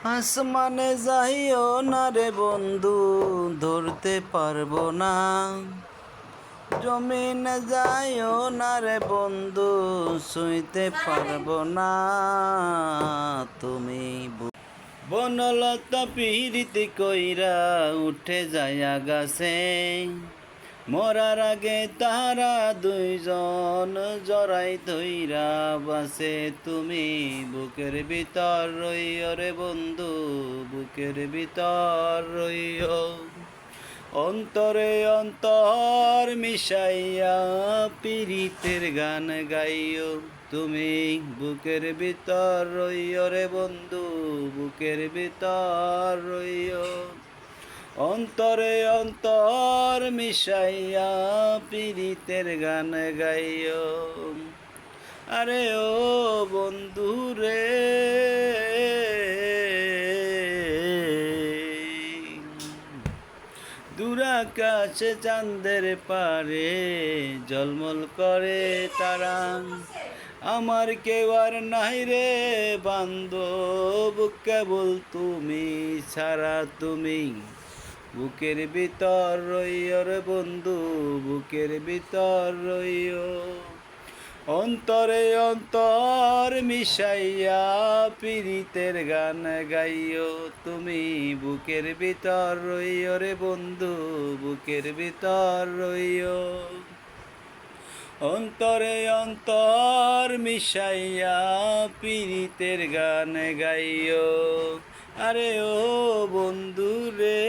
আসমানে যাইও না রে বন্ধু, ধরতে পারবো না। জমিনে যাইও না রে বন্ধু, ছুঁইতে পারবো না। তুমি বনলতা পিরিতি কইরা উঠে যায় আগাছে, মরার আগে তারা দুইজন জড়াই ধইরা বাসে। তুমি বুকের ভিতর রইও রে বন্ধু, বুকের ভিতর রইও। অন্তরে অন্তর মিশাইয়া পীড়িতের গান গাইও। তুমি বুকের ভিতর রইও রে বন্ধু, বুকের ভিতর রইও। অন্তরে অন্তর মিশাইয়া পীড়িতের গান গাইও। আরে ও বন্ধু রে, দূর আকাশে চাঁদের পারে ঝলমল করে তারা। আমার কেউ আর নাই রে বান্ধব, কেবল তুমি ছাড়া। তুমি বুকের ভিতর রইও রে বন্ধু, বুকের ভিতর রইও। অন্তরে অন্তর মিশাইয়া পীড়িতের গান গাইও। তুমি বুকের ভিতর রইও রে বন্ধু, বুকের ভিতর রইও। অন্তরে অন্তর মিশাইয়া পীড়িতের গান গাইও। আরে ও বন্ধু রে।